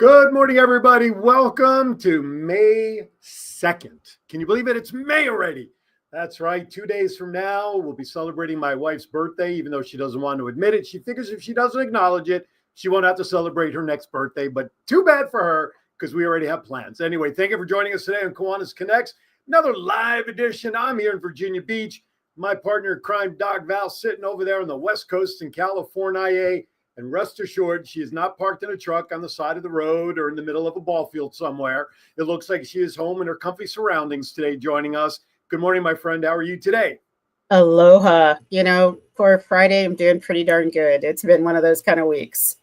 Good morning, everybody. Welcome to May 2nd. Can you believe it? It's May already. That's right. 2 days from now, we'll be celebrating my wife's birthday, even though she doesn't want to admit it. She figures if she doesn't acknowledge it, she won't have to celebrate her next birthday. But too bad for her because we already have plans. Anyway, thank you for joining us today on Kiwanis Connects. Another live edition. I'm here in Virginia Beach. My partner in crime, Doc Val, sitting over there on the West Coast in California. And rest assured, she is not parked in a truck on the side of the road or in the middle of a ball field somewhere. It looks like she is home in her comfy surroundings today joining us. Good morning, my friend. How are you today? Aloha. For Friday, I'm doing pretty darn good. It's been one of those kind of weeks.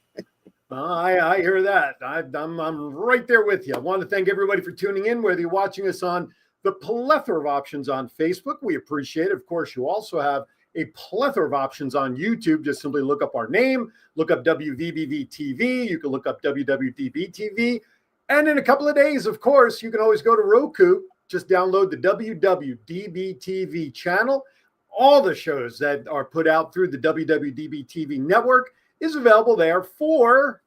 I hear that. I'm right there with you. I want to thank everybody for tuning in, whether you're watching us on the plethora of options on Facebook. We appreciate it. Of course, you also have a plethora of options on YouTube. Just simply look up our name, look up WWDBTV. You can look up WWDBTV. And in a couple of days, of course, you can always go to Roku. Just download the WWDBTV channel. All the shows that are put out through the WWDBTV network is available there for,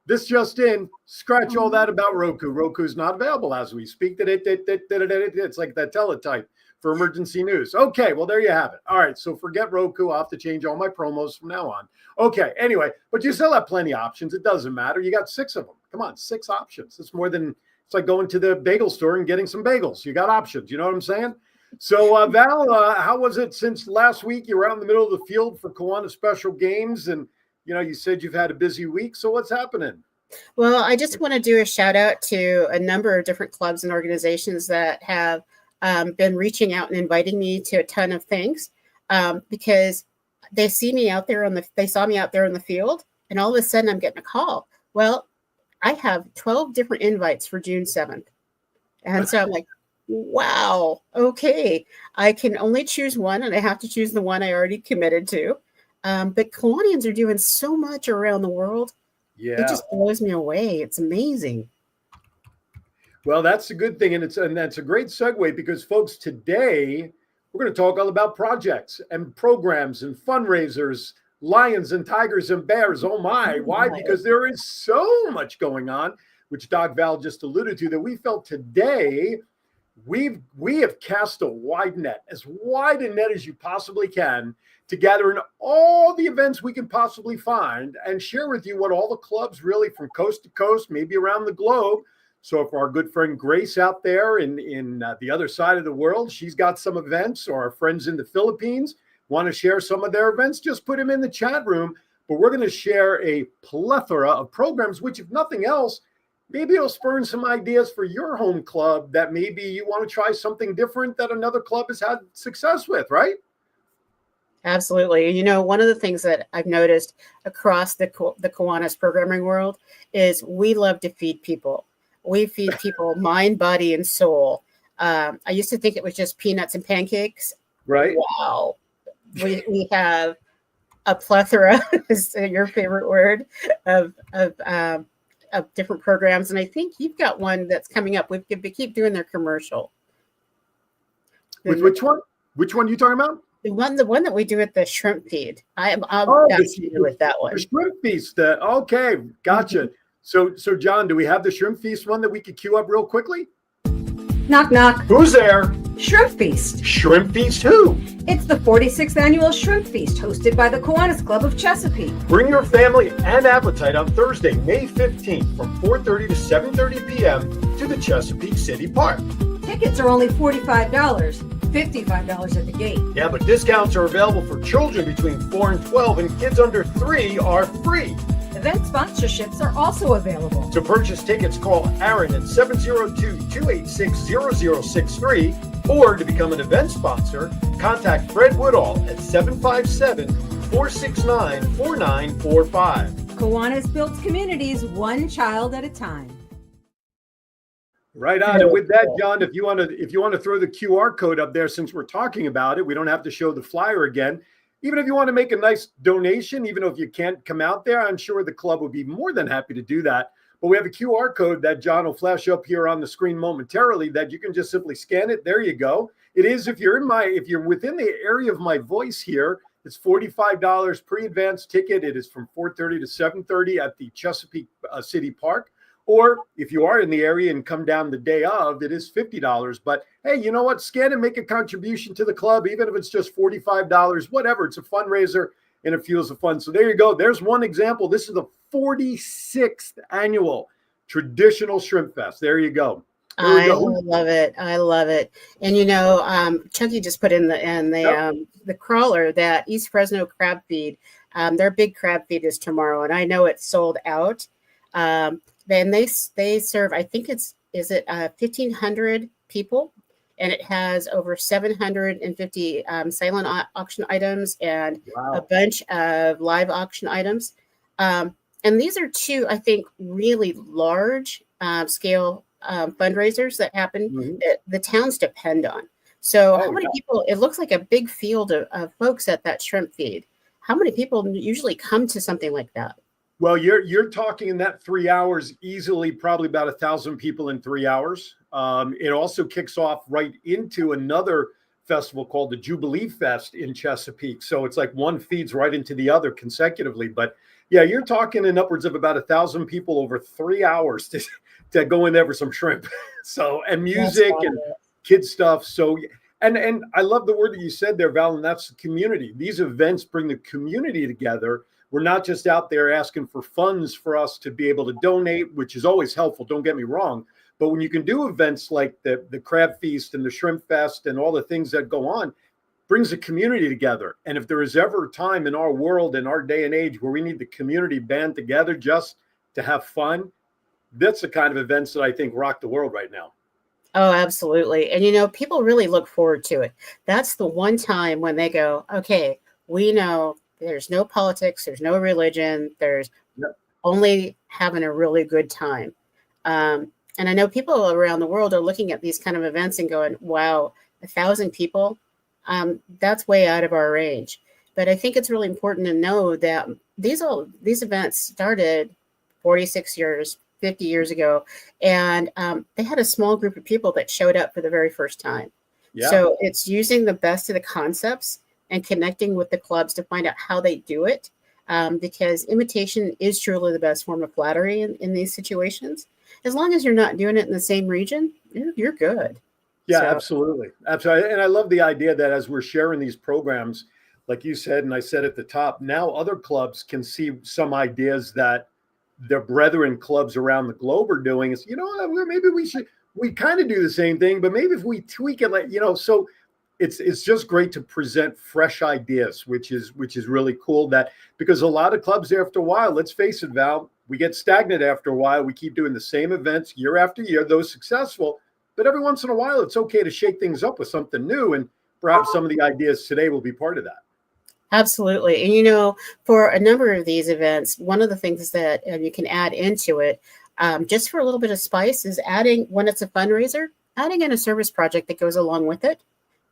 this just in, scratch all that about Roku. Roku's not available as we speak. It's like that teletype for emergency news. Okay, well, there you have it. All right, so forget Roku. I'll have to change all my promos from now on. Okay, anyway, but you still have plenty of options. It doesn't matter. You got 6 of them. Come on, 6 options. It's like going to the bagel store and getting some bagels. You got options. You know what I'm saying? So, Val, how was it since last week? You were out in the middle of the field for Kiwanis Special Games, and, you said you've had a busy week. So what's happening? Well, I just want to do a shout out to a number of different clubs and organizations that have been reaching out and inviting me to a ton of things because they see me out there they saw me out there in the field, and all of a sudden I'm getting a call. Well, I have 12 different invites for June 7th. And so I'm like, wow, okay. I can only choose one, and I have to choose the one I already committed to. But Kiwanians are doing so much around the world. Yeah. It just blows me away. It's amazing. Well, that's a good thing, and that's a great segue because, folks, today we're going to talk all about projects and programs and fundraisers, lions and tigers and bears. Oh my! Why? Because there is so much going on, which Doc Val just alluded to, that we felt today we have cast a wide net, as wide a net as you possibly can, to gather in all the events we can possibly find and share with you what all the clubs really from coast to coast, maybe around the globe. So if our good friend Grace out there in the other side of the world, she's got some events, or our friends in the Philippines want to share some of their events, just put them in the chat room. But we're going to share a plethora of programs, which, if nothing else, maybe it'll spur some ideas for your home club that maybe you want to try something different that another club has had success with, right? Absolutely. One of the things that I've noticed across the Kiwanis programming world is we love to feed people. We feed people mind, body, and soul. I used to think it was just peanuts and pancakes. Right. Wow. We have a plethora, is your favorite word, of different programs. And I think you've got one that's coming up. We keep doing their commercial. Which one? Which one are you talking about? The one that we do at the shrimp feed. I'm fascinated with that one. The shrimp feast. Okay, gotcha. So John, do we have the shrimp feast one that we could queue up real quickly? Knock, knock. Who's there? Shrimp Feast. Shrimp Feast who? It's the 46th annual Shrimp Feast hosted by the Kiwanis Club of Chesapeake. Bring your family and appetite on Thursday, May 15th from 4:30 to 7:30 p.m. to the Chesapeake City Park. Tickets are only $45, $55 at the gate. Yeah, but discounts are available for children between 4 and 12, and kids under 3 are free. Event sponsorships are also available. To purchase tickets, call Aaron at 702-286-0063, or to become an event sponsor, contact Fred Woodall at 757-469-4945. Kiwanis builds communities one child at a time. Right on. And with that, John, if you want to throw the QR code up there, since we're talking about it, we don't have to show the flyer again. Even if you want to make a nice donation, even if you can't come out there, I'm sure the club would be more than happy to do that. But we have a QR code that John will flash up here on the screen momentarily that you can just simply scan it. There you go. It is, if you're within the area of my voice here, It's $45 pre-advance ticket. It is from 4:30 to 7:30 at the Chesapeake City Park. Or if you are in the area and come down the day of, it is $50. But hey, you know what? Scan and make a contribution to the club, even if it's just $45, whatever. It's a fundraiser and it fuels the fun. So there you go. There's one example. This is the 46th annual Traditional Shrimp Fest. There you go. I love it. I love it. And Chucky just put in the crawler that East Fresno crab feed. Their big crab feed is tomorrow, and I know it's sold out. Then they serve, I think is it 1,500 people, and it has over 750 silent auction items and a bunch of live auction items. And these are two, I think, really large scale fundraisers that happen that the towns depend on. So how many people, it looks like a big field of folks at that shrimp feed. How many people usually come to something like that? Well, you're talking in that 3 hours easily, probably about 1,000 people in 3 hours. It also kicks off right into another festival called the Jubilee Fest in Chesapeake. So it's like one feeds right into the other consecutively. But yeah, you're talking in upwards of about 1,000 people over 3 hours to go in there for some shrimp. So, and music and kid stuff. So, and I love the word that you said there, Val, and that's the community. These events bring the community together. We're not just out there asking for funds for us to be able to donate, which is always helpful. Don't get me wrong. But when you can do events like the Crab Feast and the Shrimp Fest and all the things that go on, brings the community together. And if there is ever a time in our world, in our day and age, where we need the community band together just to have fun, that's the kind of events that I think rock the world right now. Oh, absolutely. And, people really look forward to it. That's the one time when they go, okay, we know there's no politics, there's no religion, there's only having a really good time. And I know people around the world are looking at these kind of events and going, wow, 1,000 people, that's way out of our range. But I think it's really important to know that these events started 46 years, 50 years ago, and they had a small group of people that showed up for the very first time. Yeah. So it's using the best of the concepts and connecting with the clubs to find out how they do it, because imitation is truly the best form of flattery in these situations. As long as you're not doing it in the same region, you're good. Yeah, absolutely. Absolutely. And I love the idea that as we're sharing these programs, like you said, and I said at the top, now other clubs can see some ideas that their brethren clubs around the globe are doing. Is, maybe we kind of do the same thing, but maybe if we tweak it, so it's just great to present fresh ideas, which is really cool. That because a lot of clubs after a while, let's face it, Val, we get stagnant after a while. We keep doing the same events year after year, those successful, but every once in a while, it's okay to shake things up with something new. And perhaps some of the ideas today will be part of that. Absolutely. And, for a number of these events, one of the things that you can add into it, just for a little bit of spice, is adding, when it's a fundraiser, adding in a service project that goes along with it.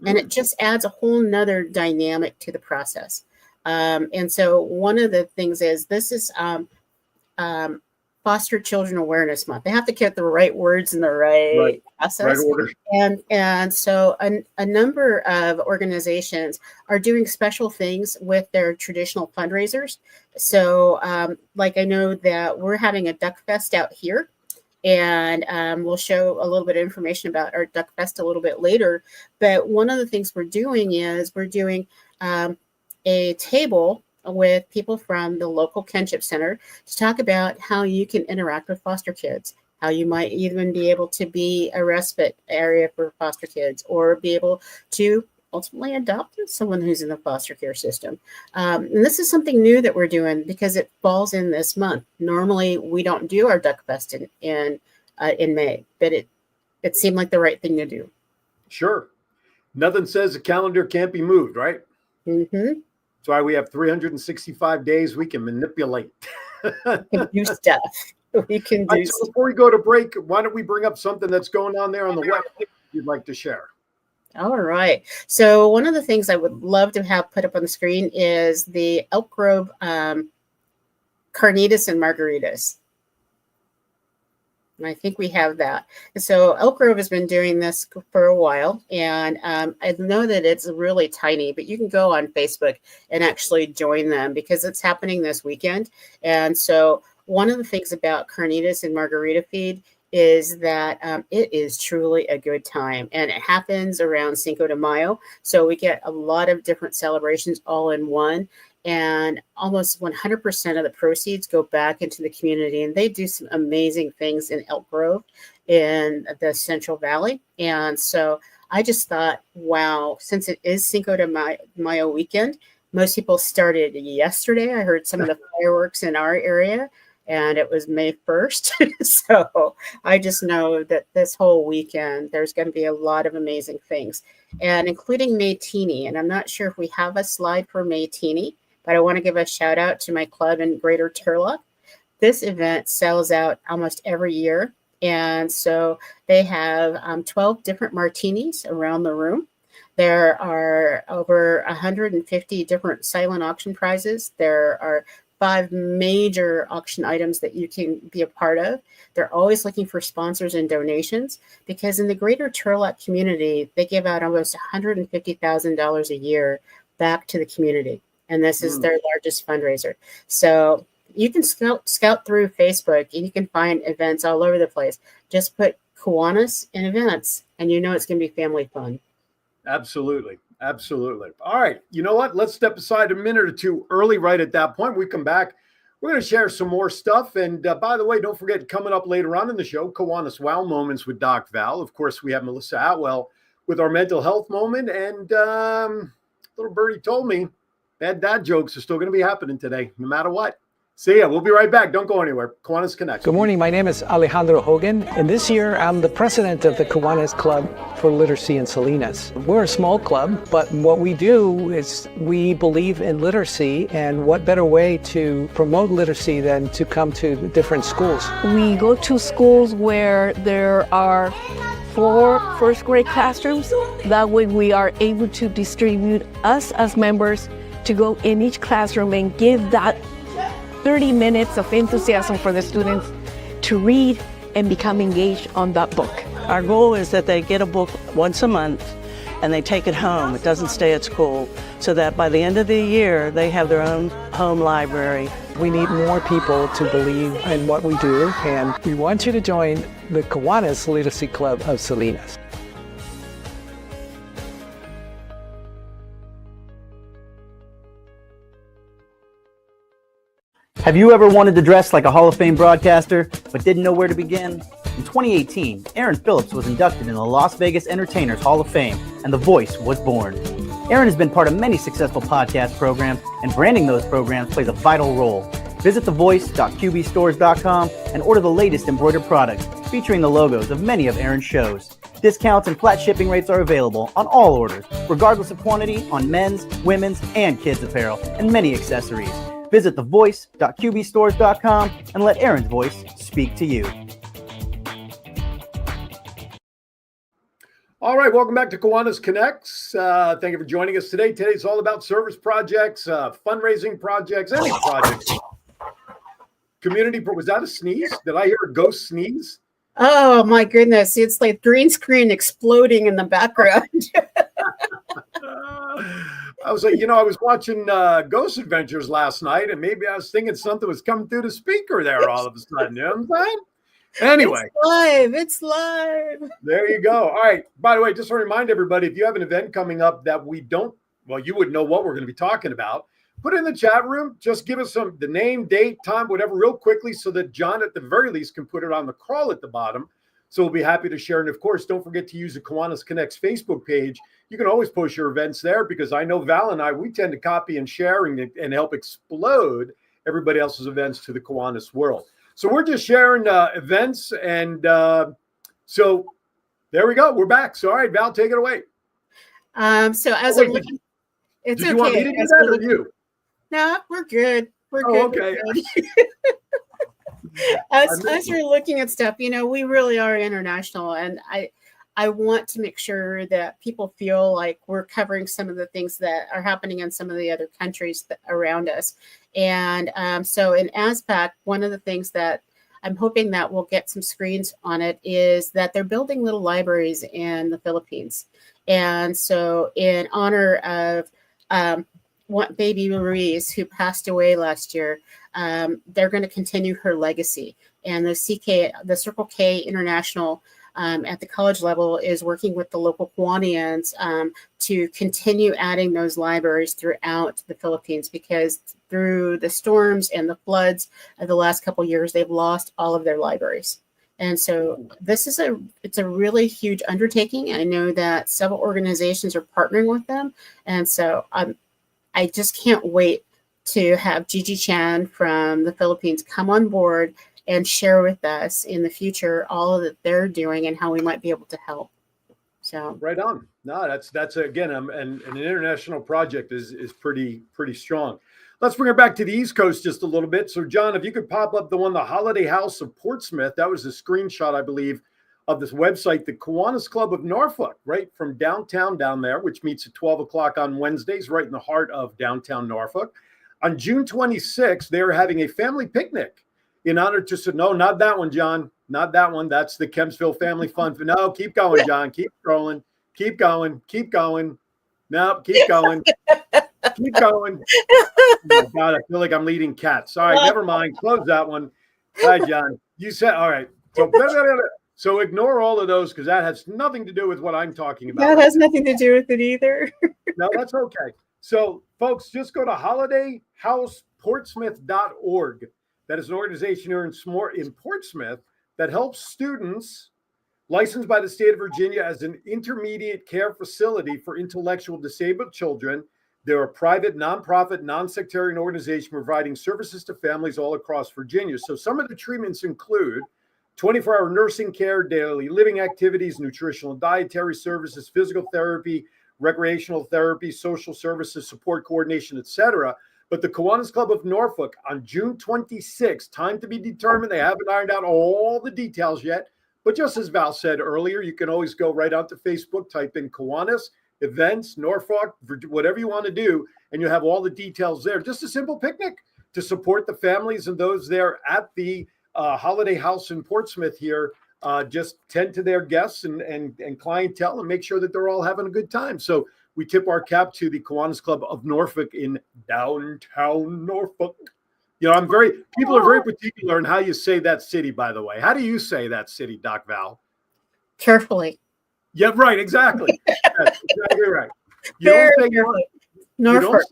And it just adds a whole nother dynamic to the process. And so one of the things is this is Foster Children Awareness Month. They have to get the right words in the right process. Right order. And so a number of organizations are doing special things with their traditional fundraisers. So like I know that we're having a Duck Fest out here. And we'll show a little bit of information about our Duck Fest a little bit later. But one of the things we're doing is we're doing a table with people from the local kinship center to talk about how you can interact with foster kids, how you might even be able to be a respite area for foster kids, or be able to ultimately adopt someone who's in the foster care system. And this is something new that we're doing because it falls in this month. Normally, we don't do our Duck Fest in May, but it seemed like the right thing to do. Sure. Nothing says the calendar can't be moved, right? Mm-hmm. That's why we have 365 days we can manipulate. We can do stuff. We can do stuff. Before we go to break, why don't we bring up something that's going on there on the website you'd like to share? All right. So one of the things I would love to have put up on the screen is the Elk Grove carnitas and margaritas. I think we have that. So Elk Grove has been doing this for a while, and I know that it's really tiny, but you can go on Facebook and actually join them because it's happening this weekend. And so one of the things about Carnitas and Margarita Feed is that it is truly a good time, and it happens around Cinco de Mayo. So we get a lot of different celebrations all in one. And almost 100% of the proceeds go back into the community. And they do some amazing things in Elk Grove in the Central Valley. And so I just thought, wow, since it is Cinco de Mayo weekend, most people started yesterday. I heard some of the fireworks in our area, and it was May 1st. So I just know that this whole weekend, there's going to be a lot of amazing things, and including Maytini. And I'm not sure if we have a slide for Maytini, but I want to give a shout out to my club in Greater Turlock. This event sells out almost every year. And so they have 12 different martinis around the room. There are over 150 different silent auction prizes. There are 5 major auction items that you can be a part of. They're always looking for sponsors and donations because in the Greater Turlock community, they give out almost $150,000 a year back to the community. And this is their largest fundraiser. So you can scout through Facebook and you can find events all over the place. Just put Kiwanis in events and you know it's going to be family fun. Absolutely. Absolutely. All right. You know what? Let's step aside a minute or two early right at that point. We come back. We're going to share some more stuff. And by the way, don't forget, coming up later on in the show, Kiwanis Wow Moments with Doc Val. Of course, we have Melissa Atwell with our mental health moment. And little birdie told me bad dad jokes are still going to be happening today, no matter what. See ya. We'll be right back. Don't go anywhere. Kiwanis Connects. Good morning. My name is Alejandro Hogan, and this year I'm the president of the Kiwanis Club for Literacy in Salinas. We're a small club, but what we do is we believe in literacy, and what better way to promote literacy than to come to different schools. We go to schools where there are 4 first grade classrooms. That way we are able to distribute us as members to go in each classroom and give that 30 minutes of enthusiasm for the students to read and become engaged on that book. Our goal is that they get a book once a month and they take it home. It doesn't stay at school, so that by the end of the year, they have their own home library. We need more people to believe in what we do, and we want you to join the Kiwanis Literacy Club of Salinas. Have you ever wanted to dress like a Hall of Fame broadcaster, but didn't know where to begin? In 2018, Aaron Phillips was inducted in the Las Vegas Entertainers Hall of Fame, and The Voice was born. Aaron has been part of many successful podcast programs, and branding those programs plays a vital role. Visit thevoice.qbstores.com and order the latest embroidered products featuring the logos of many of Aaron's shows. Discounts and flat shipping rates are available on all orders, regardless of quantity, on men's, women's, and kids' apparel, and many accessories. Visit thevoice.qbstores.com and let Aaron's voice speak to you. All right, welcome back to Kiwanis Connects. Thank you for joining us today. Today's all about service projects, fundraising projects, any projects. Community, was that a sneeze? Did I hear a ghost sneeze? Oh my goodness. It's like green screen exploding in the background. I was like, I was watching Ghost Adventures last night, and maybe I was thinking something was coming through the speaker there all of a sudden. You know what I'm saying? Anyway. It's live. There you go. All right. By the way, just to remind everybody, if you have an event coming up that you would know what we're going to be talking about, put it in the chat room. Just give us the name, date, time, whatever, real quickly, so that John, at the very least, can put it on the crawl at the bottom. So we'll be happy to share. And of course, don't forget to use the Kiwanis Connects Facebook page. You can always post your events there, because I know Val and I, we tend to copy and share and help explode everybody else's events to the Kiwanis World. So we're just sharing events. And so there we go. We're back. So, all right, Val, take it away. So as I'm looking, it's okay. Did you want me to do that or you? No, we're good. We're good. Okay. As you're looking at stuff, we really are international, and I want to make sure that people feel like we're covering some of the things that are happening in some of the other countries around us. And so in ASPAC, one of the things that I'm hoping that we'll get some screens on it, is that they're building little libraries in the Philippines. And so in honor of baby Louise, who passed away last year, they're going to continue her legacy. And the Circle K International at the college level is working with the local Kiwanians to continue adding those libraries throughout the Philippines, because through the storms and the floods of the last couple of years, they've lost all of their libraries. And so it's a really huge undertaking. I know that several organizations are partnering with them. And so I just can't wait to have Gigi Chan from the Philippines come on board and share with us in the future all that they're doing and how we might be able to help. So right on. No, that's again, an international project is pretty strong. Let's bring it back to the East Coast just a little bit. So, John, if you could pop up the Holiday House of Portsmouth, that was a screenshot, I believe, of this website, the Kiwanis Club of Norfolk, right from downtown down there, which meets at 12 o'clock on Wednesdays, right in the heart of downtown Norfolk. On June 26th, they are having a family picnic in honor to, no, not that one, John, not that one. That's the Kempsville Family Fun. No, keep going, John. Keep scrolling. Keep going. Keep going. No, keep going. Keep going. Oh my God, I feel like I'm leading cats. All right, never mind. Close that one. Hi, John. You said, all right. So ignore all of those because that has nothing to do with what I'm talking about. That has nothing to do with it either. No, that's okay. So, folks, just go to holidayhouseportsmouth.org. That is an organization here in Portsmouth that helps students licensed by the state of Virginia as an intermediate care facility for intellectual disabled children. They're a private, nonprofit, non-sectarian organization providing services to families all across Virginia. So some of the treatments include 24-hour nursing care, daily living activities, nutritional and dietary services, physical therapy, recreational therapy, social services, support coordination, etc. But the Kiwanis Club of Norfolk on June 26th, time to be determined. They haven't ironed out all the details yet. But just as Val said earlier, you can always go right onto Facebook, type in Kiwanis events, Norfolk, whatever you want to do, and you have all the details there. Just a simple picnic to support the families and those there at the Holiday House in Portsmouth here. Just tend to their guests and clientele and make sure that they're all having a good time. So we tip our cap to the Kiwanis Club of Norfolk in downtown Norfolk. You know, people are very particular in how you say that city, by the way. How do you say that city, Doc Val? Carefully. Yeah, right, exactly. That's exactly right. You Norfolk.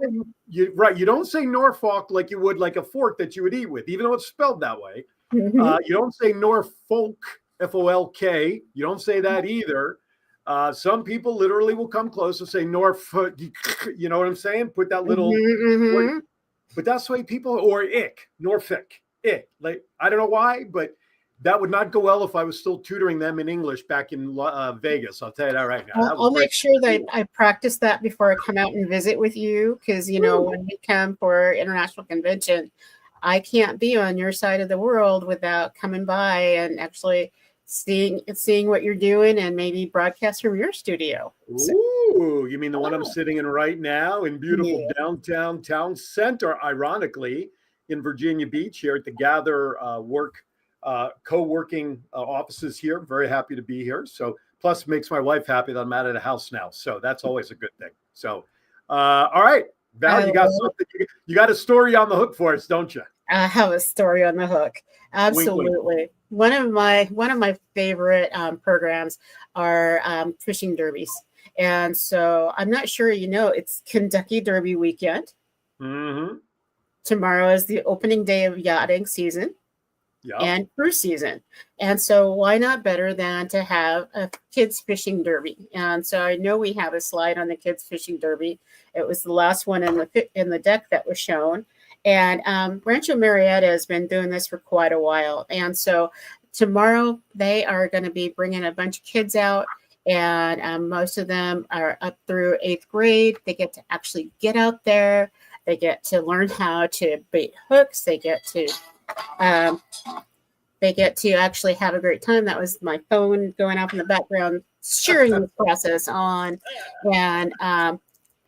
You don't say Norfolk like you would like a fork that you would eat with, even though it's spelled that way. Mm-hmm. You don't say Norfolk, F-O-L-K. You don't say that either. Some people literally will come close and say Norfolk. You know what I'm saying? Put that little word. But that's the way people, or ick, Norfolk, ick. Like, I don't know why, but that would not go well if I was still tutoring them in English back in Vegas. I'll tell you that right now. I'll make sure that I practice that before I come out and visit with you, because, you know, when we come for international convention, I can't be on your side of the world without coming by and actually seeing what you're doing and maybe broadcast from your studio. Ooh, you mean the one I'm sitting in right now in beautiful downtown town center, ironically, in Virginia Beach here at the Gather co-working offices here. Very happy to be here. So plus makes my wife happy that I'm out of the house now. So that's always a good thing. So, all right, Val, you got something, you got a story on the hook for us, don't you? I have a story on the hook. Absolutely. Wink, wink. One of my favorite programs are fishing derbies. And so I'm not sure, you know, it's Kentucky Derby weekend. Mm-hmm. Tomorrow is the opening day of yachting season. Yep. And cruise season. And so why not better than to have a kids fishing derby? And so I know we have a slide on the kids fishing derby. It was the last one in the deck that was shown. And Rancho Marietta has been doing this for quite a while. And so tomorrow they are going to be bringing a bunch of kids out, and most of them are up through 8th grade. They get to actually get out there. They get to learn how to bait hooks. They get to actually have a great time. That was my phone going off in the background, cheering the process on. And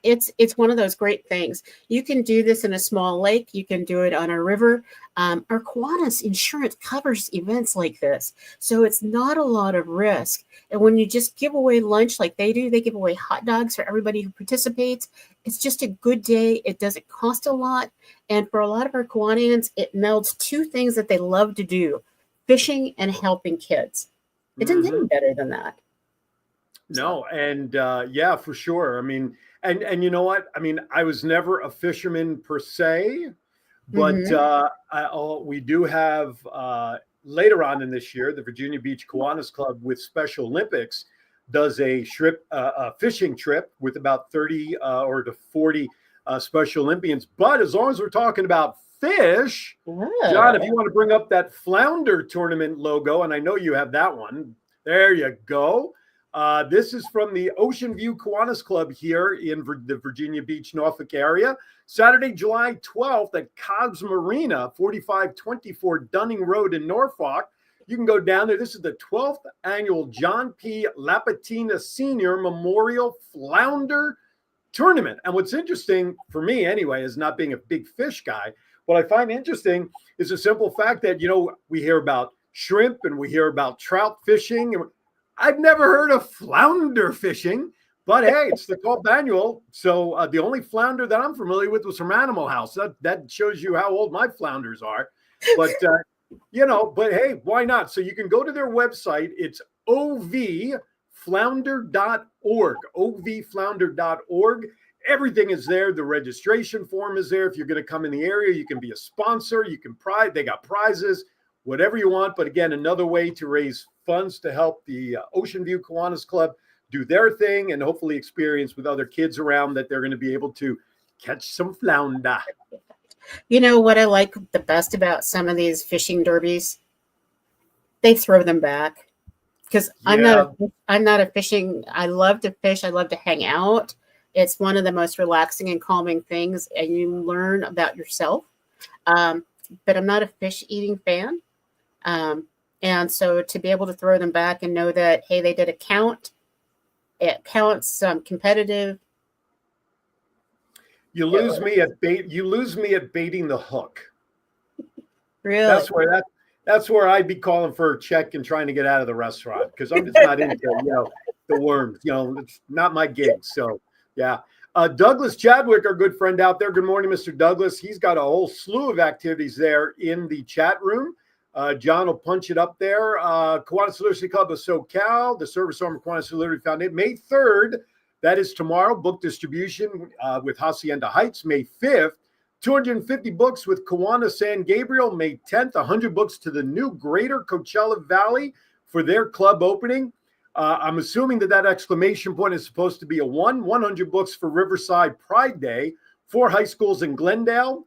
it's one of those great things. You can do this in a small lake. You can do it on a river. Our Kiwanis insurance covers events like this, so it's not a lot of risk. And when you just give away lunch like they do, they give away hot dogs for everybody who participates. It's just a good day. It doesn't cost a lot. And for a lot of our Kiwanians, it melds two things that they love to do: fishing and helping kids. It doesn't get any better than that. No, and yeah, for sure. I mean, and you know what? I mean, I was never a fisherman per se, but we do have later on in this year, the Virginia Beach Kiwanis Club with Special Olympics does a fishing trip with about 30 or to 40 Special Olympians. But as long as we're talking about fish, John, if you want to bring up that flounder tournament logo, and I know you have that one, there you go. This is from the Ocean View Kiwanis Club here in the Virginia Beach, Norfolk area. Saturday, July 12th at Cobb's Marina, 4524 Dunning Road in Norfolk. You can go down there. This is the 12th annual John P. Lapatina Senior Memorial Flounder Tournament. And what's interesting for me anyway, is not being a big fish guy, what I find interesting is the simple fact that, you know, we hear about shrimp and we hear about trout fishing. I've never heard of flounder fishing, but hey, it's the 12th annual. So the only flounder that I'm familiar with was from Animal House. That shows you how old my flounders are. But, you know, but hey, why not? So you can go to their website. It's ovflounder.org, ovflounder.org. Everything is there. The registration form is there. If you're going to come in the area, you can be a sponsor. You can they got prizes, whatever you want. But again, another way to raise funds to help the Ocean View Kiwanis Club do their thing and hopefully experience with other kids around that they're going to be able to catch some flounder. You know what I like the best about some of these fishing derbies? They throw them back. Because I'm not a fishing. I love to fish. I love to hang out. It's one of the most relaxing and calming things, and you learn about yourself. But I'm not a fish eating fan. And so to be able to throw them back and know that, hey, they did a count, it counts competitive. You lose me at baiting the hook. Really? That's where I'd be calling for a check and trying to get out of the restaurant because I'm just not into the worms. It's not my gig. So yeah. Douglas Chadwick, our good friend out there. Good morning, Mr. Douglas. He's got a whole slew of activities there in the chat room. John will punch it up there. Kiwanis Literacy Club of SoCal, the Service Arm of Kiwanis Literacy Foundation, May 3rd. That is tomorrow. Book distribution with Hacienda Heights, May 5th. 250 books with Kiwanis San Gabriel, May 10th. 100 books to the new Greater Coachella Valley for their club opening. I'm assuming that exclamation point is supposed to be a 100 books for Riverside Pride Day. 4 high schools in Glendale,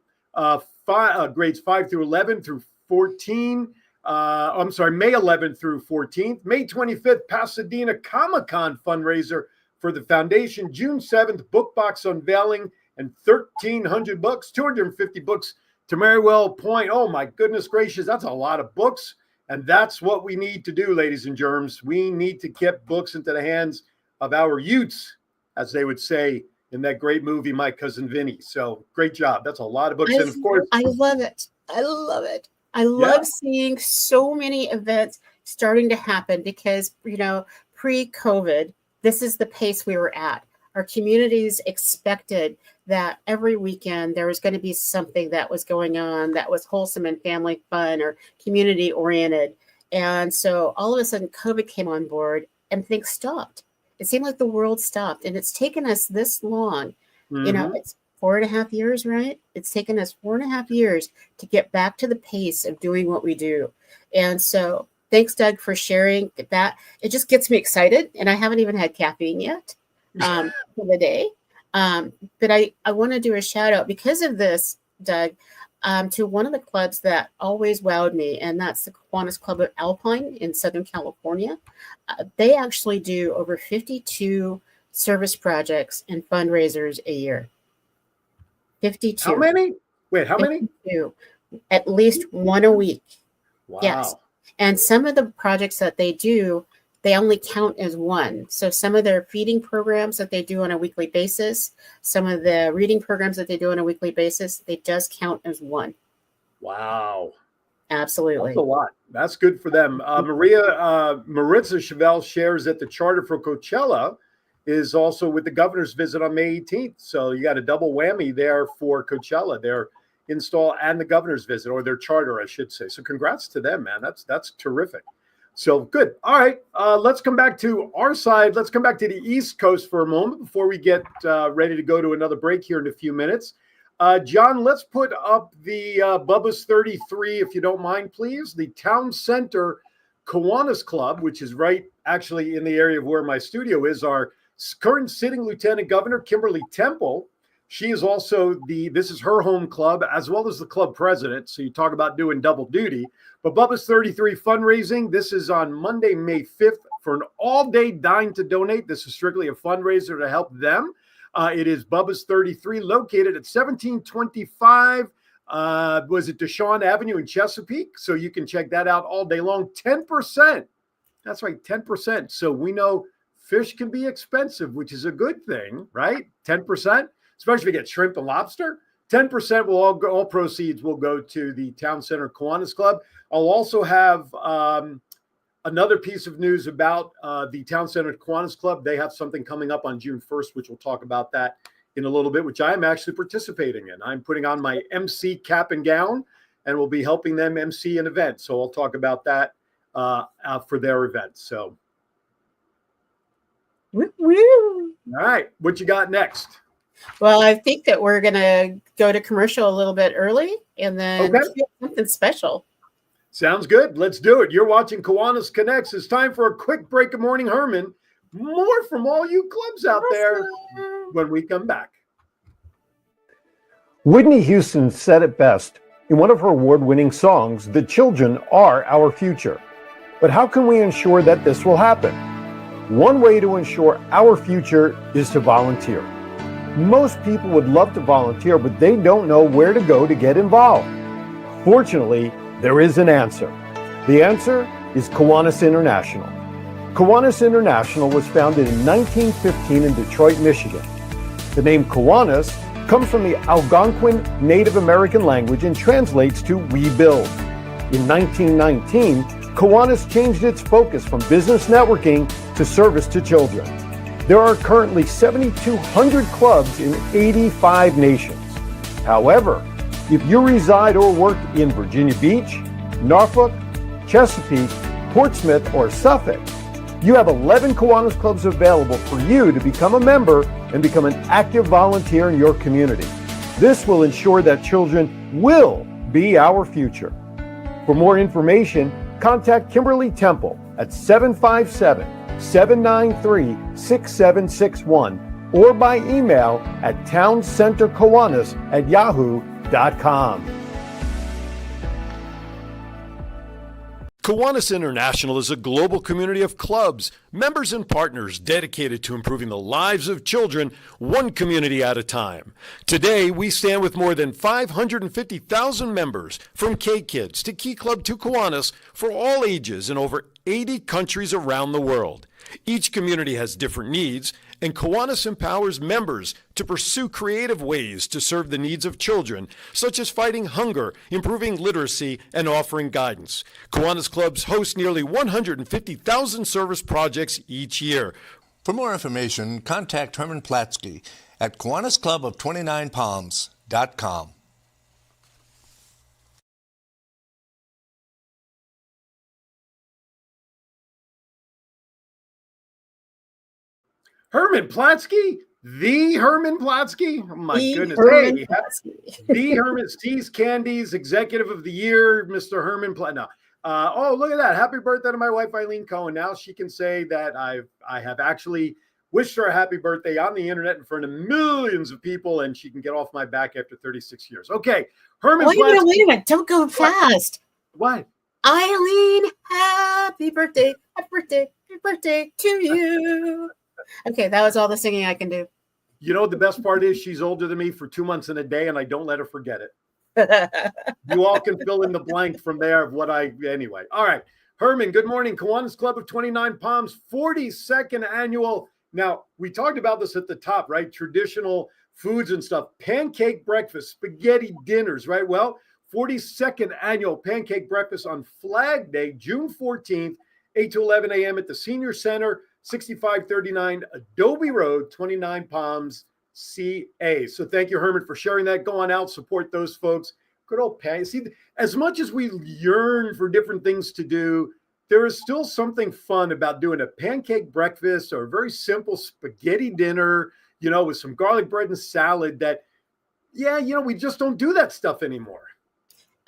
grades 5 through 11 through 14. May 11th through 14th. May 25th, Pasadena Comic-Con fundraiser for the foundation. June 7th, book box unveiling and 1,300 books, 250 books to Merriwell Point. Oh my goodness gracious, that's a lot of books. And that's what we need to do, ladies and germs. We need to get books into the hands of our youths, as they would say in that great movie, My Cousin Vinny. So great job. That's a lot of books. And of course, I love it. I love it. I love seeing so many events starting to happen because, pre-COVID, this is the pace we were at. Our communities expected that every weekend there was going to be something that was going on that was wholesome and family fun or community oriented. And so all of a sudden COVID came on board and things stopped. It seemed like the world stopped, and it's taken us this long. It's 4.5 years, right? It's taken us 4.5 years to get back to the pace of doing what we do. And so thanks, Doug, for sharing that. It just gets me excited, and I haven't even had caffeine yet for the day. But I want to do a shout out because of this, Doug, to one of the clubs that always wowed me, and that's the Kiwanis Club of Alpine in Southern California. They actually do over 52 service projects and fundraisers a year. 52. How many? Wait, how 52. Many? At least one a week. Wow. Yes. And some of the projects that they do they only count as one. So some of their feeding programs that they do on a weekly basis, some of the reading programs that they do on a weekly basis, they just count as one. Wow. Absolutely. That's a lot. That's good for them. Maritza Chevelle shares that the charter for Coachella is also with the governor's visit on May 18th. So you got a double whammy there for Coachella, their install and the governor's visit, or their charter, I should say. So congrats to them, man. That's terrific. So good. All right. Let's come back to our side. Let's come back to the East Coast for a moment before we get ready to go to another break here in a few minutes. John, let's put up the Bubba's 33, if you don't mind, please. The Town Center Kiwanis Club, which is right actually in the area of where my studio is. Our current sitting Lieutenant Governor, Kimberly Temple. She is also this is her home club as well as the club president. So you talk about doing double duty. But Bubba's 33 fundraising, this is on Monday, May 5th for an all-day dine to donate. This is strictly a fundraiser to help them. It is Bubba's 33 located at 1725, was it Deshaun Avenue in Chesapeake? So you can check that out all day long. 10%. That's right, 10%. So we know fish can be expensive, which is a good thing, right? 10%, especially if you get shrimp and lobster. 10% will all proceeds will go to the Town Center Kiwanis Club. I'll also have another piece of news about the Town Center Kiwanis Club. They have something coming up on June 1st, which we'll talk about that in a little bit, which I am actually participating in. I'm putting on my MC cap and gown and will be helping them MC an event. So I'll talk about that for their event. So, Woo-woo. All right, what you got next? Well, I think that we're going to go to commercial a little bit early and then do something special. Sounds good. Let's do it. You're watching Kiwanis Connects. It's time for a quick break of Morning Herman. More from all you clubs out there when we come back. Whitney Houston said it best in one of her award-winning songs, "The children are our future." But how can we ensure that this will happen? One way to ensure our future is to volunteer. Most people would love to volunteer, but they don't know where to go to get involved. Fortunately, there is an answer. The answer is Kiwanis International. Kiwanis International was founded in 1915 in Detroit, Michigan. The name Kiwanis comes from the Algonquin Native American language and translates to "we build." In 1919, Kiwanis changed its focus from business networking to service to children. There are currently 7,200 clubs in 85 nations. However, if you reside or work in Virginia Beach, Norfolk, Chesapeake, Portsmouth, or Suffolk, you have 11 Kiwanis clubs available for you to become a member and become an active volunteer in your community. This will ensure that children will be our future. For more information, contact Kimberly Temple at 757-793-6761 or by email at towncenterkiwanis@yahoo.com. Kiwanis International is a global community of clubs, members, and partners dedicated to improving the lives of children, one community at a time. Today, we stand with more than 550,000 members, from K-Kids to Key Club to Kiwanis, for all ages in over 80 countries around the world. Each community has different needs, and Kiwanis empowers members to pursue creative ways to serve the needs of children, such as fighting hunger, improving literacy, and offering guidance. Kiwanis clubs host nearly 150,000 service projects each year. For more information, contact Herman Platsky at KiwanisClub of 29Palms.com. Herman Platsky? The Herman Platsky? Oh my goodness. Herman Hey, Platsky. the Herman Steve's Candies Executive of the Year, Mr. Herman Platsky. No. Oh, look at that. Happy birthday to my wife, Eileen Cohen. Now she can say that I have actually wished her a happy birthday on the internet in front of millions of people, and she can get off my back after 36 years. Okay. Herman Wait Platsky. a minute. Don't go fast. What? Eileen, happy birthday to you. Okay, that was all the singing I can do. You know, the best part is she's older than me for 2 months and a day, and I don't let her forget it. You all can fill in the blank from there of what anyway. All right. Herman, good morning. Kiwanis Club of 29 Palms, 42nd annual. Now, we talked about this at the top, right? Traditional foods and stuff. Pancake breakfast, spaghetti dinners, right? Well, 42nd annual pancake breakfast on Flag Day, June 14th, 8 to 11 a.m. at the Senior Center, 6539 Adobe Road, 29 Palms, CA. So thank you, Herman, for sharing that. Go on out, support those folks. Good old pan. See, as much as we yearn for different things to do, there is still something fun about doing a pancake breakfast or a very simple spaghetti dinner, with some garlic bread and salad that, we just don't do that stuff anymore.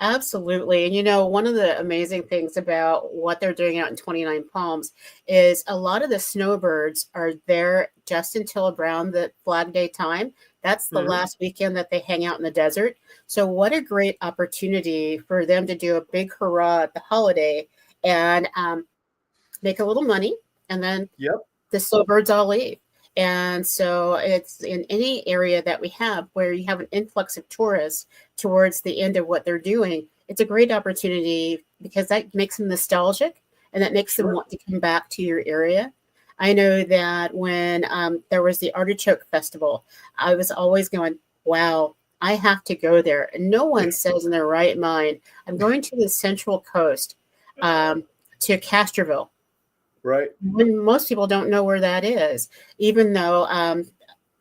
Absolutely. And one of the amazing things about what they're doing out in 29 Palms is a lot of the snowbirds are there just until around the Flag Day time. That's the last weekend that they hang out in the desert. So what a great opportunity for them to do a big hurrah at the holiday and make a little money. And then the snowbirds all leave. And so it's in any area that we have where you have an influx of tourists towards the end of what they're doing, it's a great opportunity because that makes them nostalgic and that makes them want to come back to your area. I know that when there was the Artichoke Festival, I was always going, wow, I have to go there. And no one says in their right mind, I'm going to the Central Coast to Castroville. Right. When most people don't know where that is, even though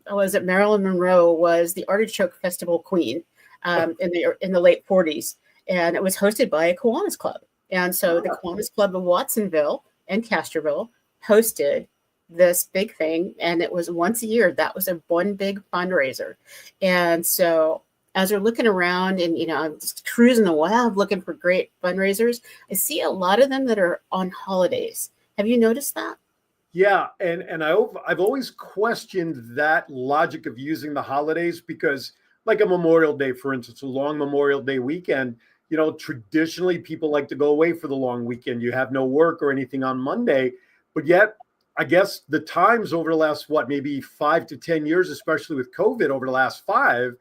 Marilyn Monroe was the Artichoke Festival queen in the late 40s, and it was hosted by a Kiwanis Club. And so the Kiwanis Club of Watsonville and Castroville hosted this big thing, and it was once a year. That was one big fundraiser. And so as we're looking around and, I'm just cruising the wild looking for great fundraisers, I see a lot of them that are on holidays. Have you noticed that? Yeah, and I've always questioned that logic of using the holidays because, like a Memorial Day, for instance, a long Memorial Day weekend, traditionally people like to go away for the long weekend. You have no work or anything on Monday, but yet I guess the times over the last, maybe 5 to 10 years, especially with COVID over the last 5,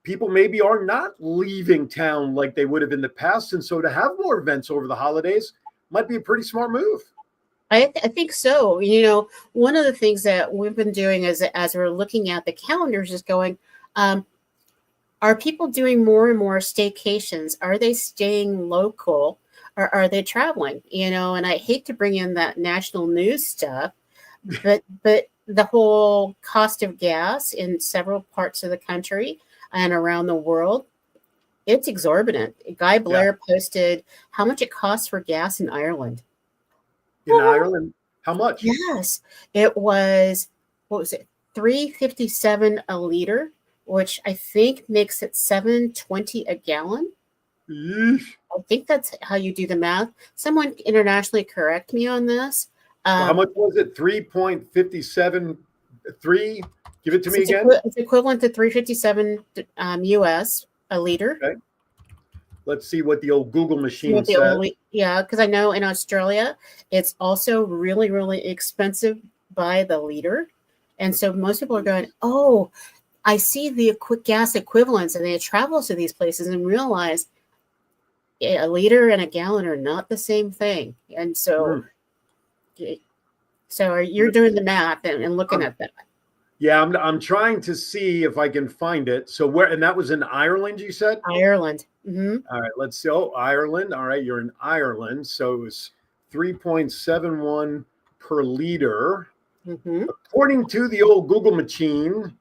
people maybe are not leaving town like they would have in the past. And so to have more events over the holidays might be a pretty smart move. I think so. One of the things that we've been doing is as we're looking at the calendars is going, are people doing more and more staycations? Are they staying local or are they traveling? And I hate to bring in that national news stuff, but the whole cost of gas in several parts of the country and around the world, it's exorbitant. Guy Blair posted how much it costs for gas in Ireland. In Ireland, how much? Yes, it was, what was it, $3.57 a liter, which I think makes it $7.20 a gallon. Yeesh. I think that's how you do the math. Someone internationally correct me on this. How much was it? 3.573. Give it to me again. It's equivalent to $3.57 US a liter. Okay. Let's see what the old Google machine says. Because I know in Australia, it's also really, really expensive by the liter. And so most people are going, oh, I see the gas equivalents, and they travel to these places and realize a liter and a gallon are not the same thing. And so, you're doing the math and looking at that. Yeah, I'm trying to see if I can find it. So and that was in Ireland, you said? Ireland. Mm-hmm. All right, let's see. Oh, Ireland. All right, you're in Ireland. So it was 3.71 per liter. Mm-hmm. According to the old Google machine.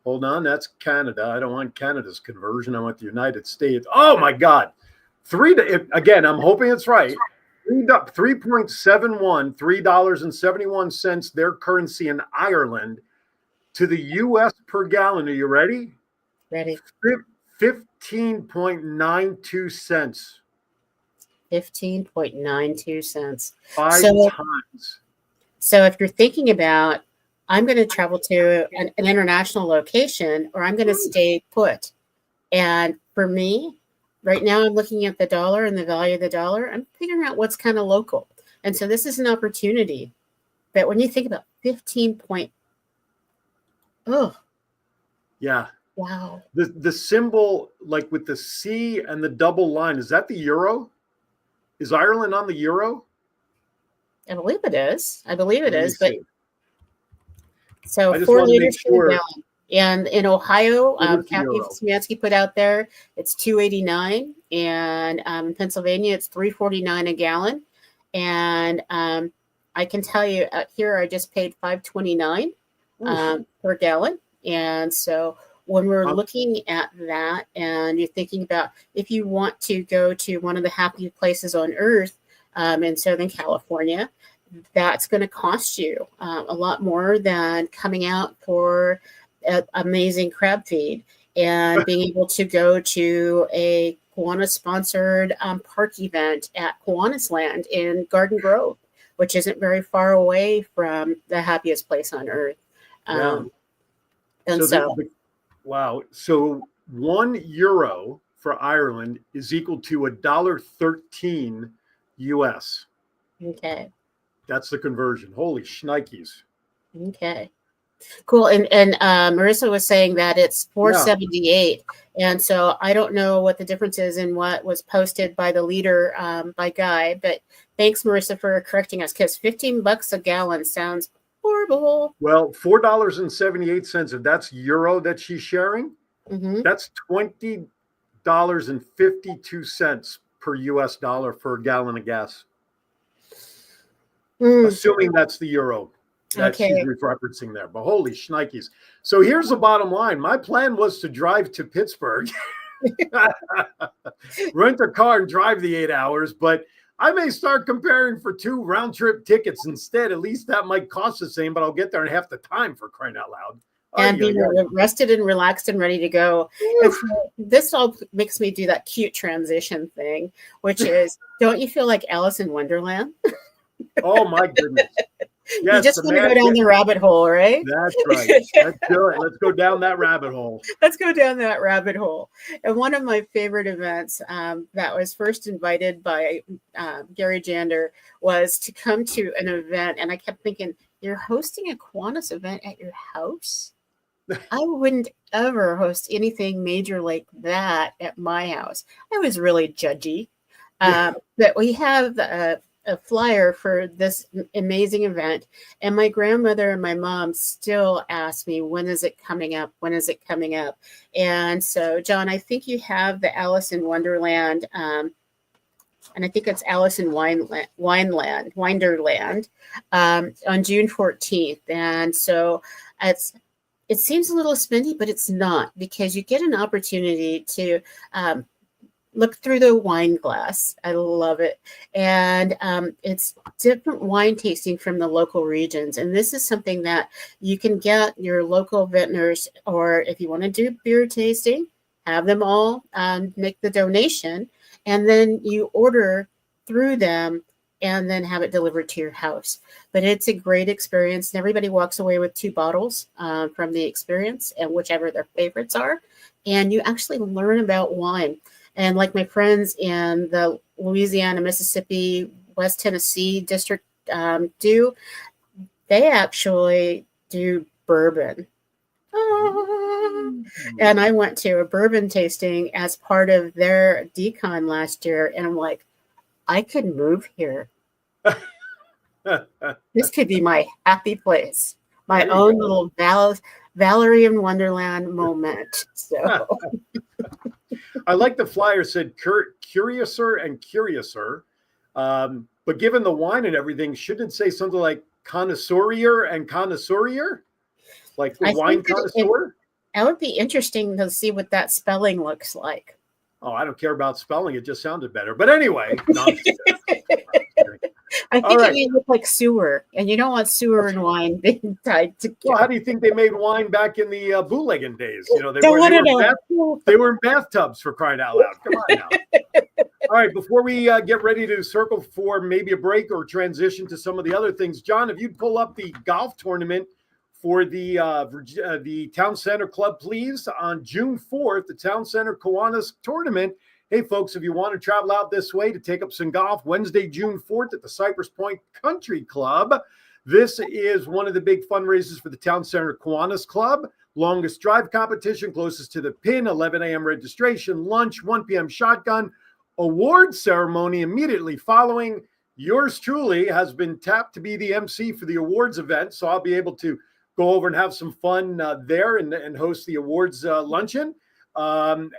Hold on, that's Canada. I don't want Canada's conversion. I want the United States. Oh my God. Again, I'm hoping it's right. 3.71, $3.71, their currency in Ireland, to the U.S. per gallon. Are you ready? Ready. 15.92 cents. 15.92 cents. 5 times. So if you're thinking about, I'm going to travel to an international location, or I'm going to stay put. And for me, right now, I'm looking at the dollar and the value of the dollar. I'm figuring out what's kind of local. And so this is an opportunity. But when you think about 15 point, yeah. Wow. The symbol, like with the C and the double line, is that the euro? Is Ireland on the euro? I believe it is. I believe it Let me is. But see. so I just 4 want to make liters per sure. gallon. And in Ohio, What is the Kathy euro? Szymanski put out there, it's 289, and in Pennsylvania, it's 349 a gallon. And I can tell you here, I just paid 529 per gallon. And so when we're looking at that, and you're thinking about if you want to go to one of the happy places on earth in Southern California, that's going to cost you a lot more than coming out for an amazing crab feed and being able to go to a Kiwanis sponsored park event at Kiwanis Land in Garden Grove, which isn't very far away from the happiest place on earth. And wow. So €1 for Ireland is equal to $1.13 US. Okay. That's the conversion. Holy shnikes. Okay. Cool. And Marissa was saying that it's 478. And so I don't know what the difference is in what was posted by the leader, by Guy, but thanks, Marissa, for correcting us, because $15 a gallon sounds horrible. Well, $4.78, if that's euro that she's sharing, that's $20.52 per US dollar for a gallon of gas. Assuming that's the euro that she's referencing there. But holy shnikes. So here's the bottom line. My plan was to drive to Pittsburgh, rent a car and drive the 8 hours, but I may start comparing for 2 round-trip tickets instead. At least that might cost the same, but I'll get there in half the time, for crying out loud. And be rested and relaxed and ready to go. And so this all makes me do that cute transition thing, which is, don't you feel like Alice in Wonderland? Oh, my goodness. Yes, you just want to go down the rabbit hole, right? That's right. Let's do it. Let's go down that rabbit hole. Let's go down that rabbit hole. And one of my favorite events that was first invited by Gary Jander was to come to an event. And I kept thinking, you're hosting a Kiwanis event at your house? I wouldn't ever host anything major like that at my house. I was really judgy. But we have a flyer for this amazing event, and my grandmother and my mom still ask me, when is it coming up? When is it coming up? And so, John, I think you have the Alice in Wonderland, and I think it's Alice in Winderland on June 14th. And so it seems a little spendy, but it's not, because you get an opportunity to look through the wine glass. I love it. And it's different wine tasting from the local regions. And this is something that you can get your local vintners, or if you want to do beer tasting, have them all make the donation. And then you order through them and then have it delivered to your house. But it's a great experience. And everybody walks away with 2 bottles from the experience, and whichever their favorites are. And you actually learn about wine. And like my friends in the Louisiana, Mississippi, West Tennessee district do, they actually do bourbon. And I went to a bourbon tasting as part of their decon last year. And I'm like, I could move here. This could be my happy place, my own little Valerie in Wonderland moment. So I like the flyer said curiouser and curiouser. But given the wine and everything, shouldn't it say something like connoisseurier and connoisseurier? Like the wine connoisseur? That would be interesting to see what that spelling looks like. Oh, I don't care about spelling. It just sounded better. But anyway. I think it may look like sewer, and you don't want sewer and wine being tied together. Well, how do you think they made wine back in the bootlegging days? You know, they were in bathtubs, for crying out loud. Come on now. All right, before we get ready to circle for maybe a break or transition to some of the other things, John, if you'd pull up the golf tournament for the Town Center Club, please, on June 4th, the Town Center Kiwanis Tournament. Hey, folks, if you want to travel out this way to take up some golf, Wednesday, June 4th at the Cypress Point Country Club. This is one of the big fundraisers for the Town Center Kiwanis Club. Longest drive competition, closest to the pin, 11 a.m. registration, lunch, 1 p.m. shotgun, award ceremony immediately following. yours truly has been tapped to be the MC for the awards event. So I'll be able to go over and have some fun there and host the awards luncheon. And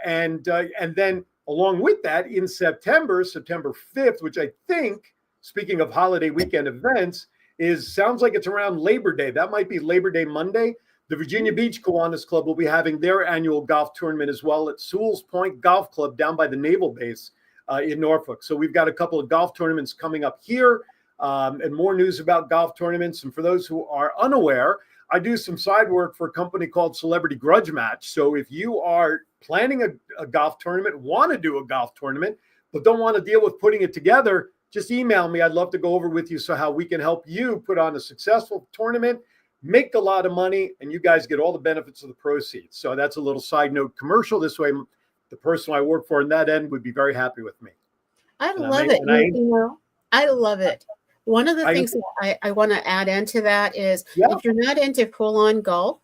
then along with that, in September 5th, which I think, speaking of holiday weekend events, sounds like it's around Labor Day. That might be Labor Day Monday. The Virginia Beach Kiwanis Club will be having their annual golf tournament as well at Sewell's Point Golf Club down by the Naval Base in Norfolk. So we've got a couple of golf tournaments coming up here, and more news about golf tournaments. And for those who are unaware, I do some side work for a company called Celebrity Grudge Match. So if you are planning a golf tournament, want to do a golf tournament, but don't want to deal with putting it together, just email me. I'd love to go over with you so how we can help you put on a successful tournament, make a lot of money, and you guys get all the benefits of the proceeds. So that's a little side note commercial. This way, the person I work for in that end would be very happy with me. I love it. I love it. One of the things that I want to add into that is if you're not into full-on golf,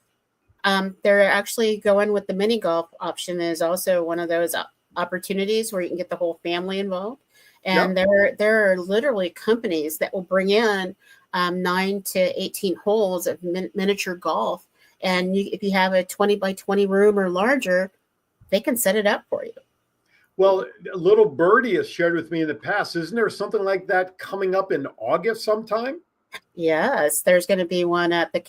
they're actually going with the mini golf option is also one of those opportunities where you can get the whole family involved. And there are literally companies that will bring in 9 to 18 holes of miniature golf. And if you have a 20 by 20 room or larger, they can set it up for you. Well, a little birdie has shared with me in the past. Isn't there something like that coming up in August sometime? Yes, there's going to be one at the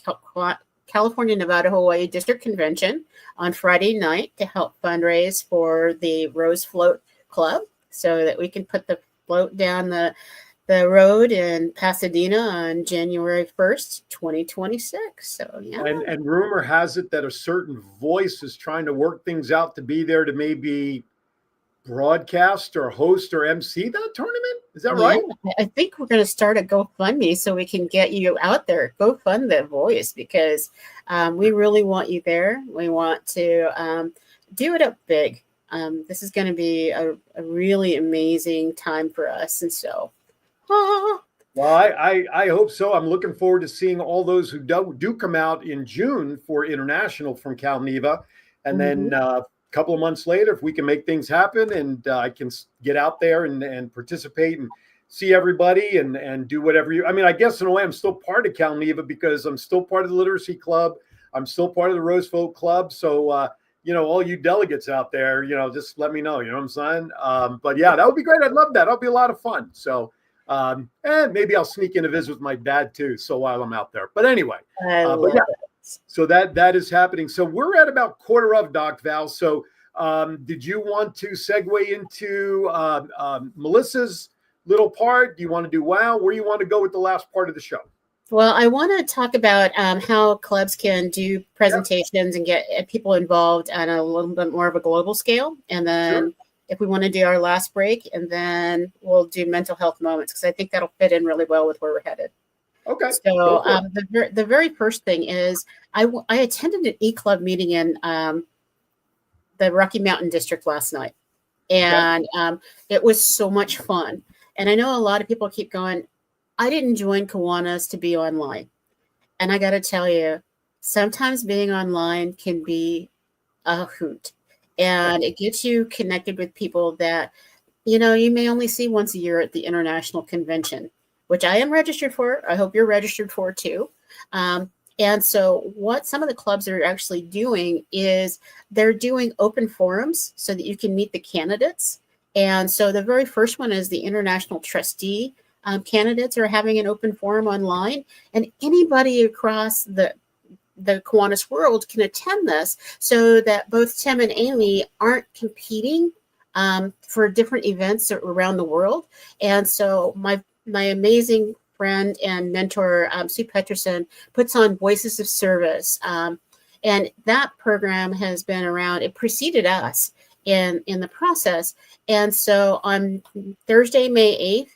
California, Nevada, Hawaii District Convention on Friday night to help fundraise for the Rose Float Club so that we can put the float down the road in Pasadena on January 1st, 2026. So, yeah. And rumor has it that a certain voice is trying to work things out to be there to maybe broadcast or host or MC that tournament. Is that right? I think we're going to start a GoFundMe so we can get you out there. Go fund the voice because we really want you there. We want to do it up big. This is going to be a really amazing time for us. And so, well, I hope so. I'm looking forward to seeing all those who do come out in June for International from Cal Neva. And then couple of months later, if we can make things happen and I can get out there and participate and see everybody and do whatever I guess in a way I'm still part of Cal Neva because I'm still part of the Literacy Club. I'm still part of the Rose Float Club. So, all you delegates out there, just let me know, you know what I'm saying? But yeah, that would be great. I'd love that. That'll be a lot of fun. So, and maybe I'll sneak in a visit with my dad too. So while I'm out there, but anyway, so that is happening. So we're at about quarter of Doc Val. So did you want to segue into Melissa's little part? Do you want to do WOW? Where do you want to go with the last part of the show? Well, I want to talk about how clubs can do presentations and get people involved on a little bit more of a global scale. And then if we want to do our last break, and then we'll do mental health moments because I think that'll fit in really well with where we're headed. Okay. So the very first thing is I attended an e-club meeting in the Rocky Mountain District last night. And it was so much fun. And I know a lot of people keep going, I didn't join Kiwanis to be online. And I got to tell you, sometimes being online can be a hoot. And it gets you connected with people that, you may only see once a year at the International Convention, which I am registered for. I hope you're registered for too. And so what some of the clubs are actually doing is they're doing open forums so that you can meet the candidates. And so the very first one is the International Trustee candidates are having an open forum online, and anybody across the Kiwanis World can attend this so that both Tim and Amy aren't competing for different events around the world. And so my amazing friend and mentor, Sue Peterson, puts on Voices of Service. And that program has been around. It preceded us in the process. And so on Thursday, May 8th,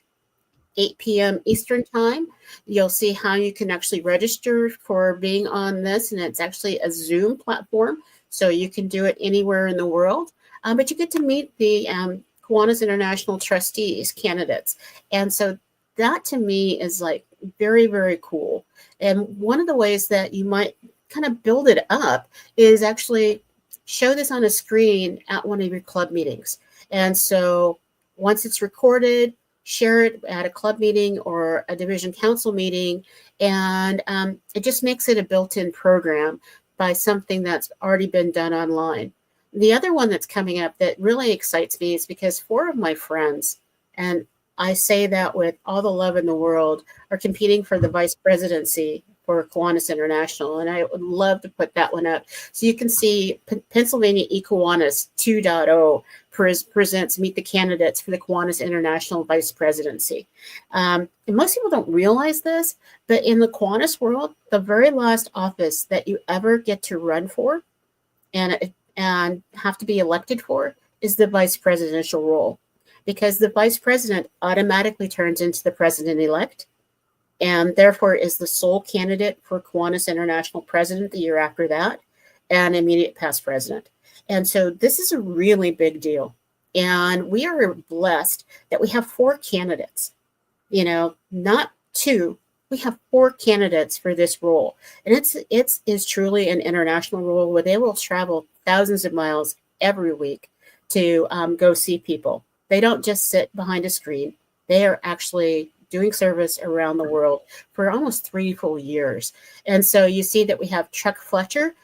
8 p.m. Eastern time, you'll see how you can actually register for being on this. And it's actually a Zoom platform, so you can do it anywhere in the world. But you get to meet the Kiwanis International Trustees candidates. And so that to me is like very, very cool. And one of the ways that you might kind of build it up is actually show this on a screen at one of your club meetings. And so once it's recorded, share it at a club meeting or a division council meeting, and it just makes it a built-in program by something that's already been done online. The other one that's coming up that really excites me is because 4 of my friends, and I say that with all the love in the world, are competing for the vice presidency for Kiwanis International, and I would love to put that one up. So you can see Pennsylvania Kiwanis 2.0 presents Meet the Candidates for the Kiwanis International Vice Presidency. And most people don't realize this, but in the Kiwanis world, the very last office that you ever get to run for and have to be elected for is the vice presidential role, because the vice president automatically turns into the president-elect, and therefore is the sole candidate for Kiwanis International President the year after that, and immediate past president. And so this is a really big deal. And we are blessed that we have 4 candidates, not 2. We have 4 candidates for this role. And it is truly an international role where they will travel thousands of miles every week to go see people. They don't just sit behind a screen. They are actually doing service around the world for almost 3 full years. And so you see that we have Chuck Fletcher,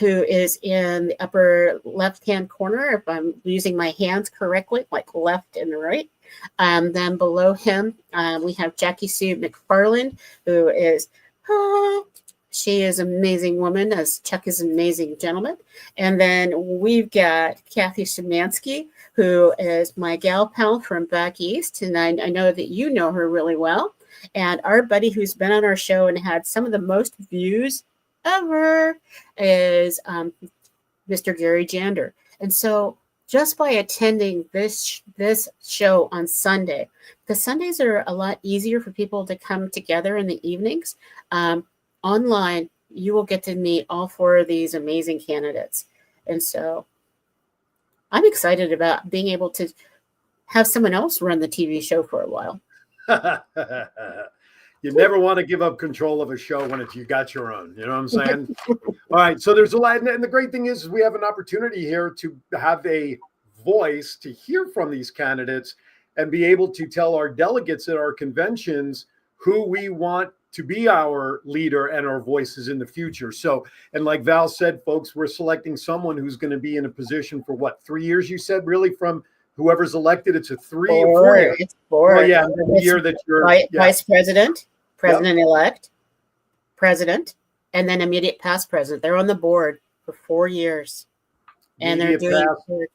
who is in the upper left-hand corner, if I'm using my hands correctly, like left and right. Then below him, we have Jackie Sue McFarland, who is, she is an amazing woman, as Chuck is an amazing gentleman. And then we've got Kathy Szymanski, who is my gal pal from back east, and I know that you know her really well. And our buddy who's been on our show and had some of the most views ever is Mr. Gary Jander. And so just by attending this show on Sunday, the Sundays are a lot easier for people to come together in the evenings. Online, you will get to meet all 4 of these amazing candidates. And so I'm excited about being able to have someone else run the TV show for a while. You never want to give up control of a show when you got your own. You know what I'm saying? All right. So there's a lot. And the great thing is we have an opportunity here to have a voice to hear from these candidates and be able to tell our delegates at our conventions who we want to be our leader and our voices in the future. So, and like Val said, folks, we're selecting someone who's going to be in a position for what, 3 years, you said, really, from whoever's elected? It's a 3 or 4 years. It's 4. Oh, yeah. The year that you're vice president, president-elect, president, and then immediate past president. They're on the board for 4 years. And they're doing,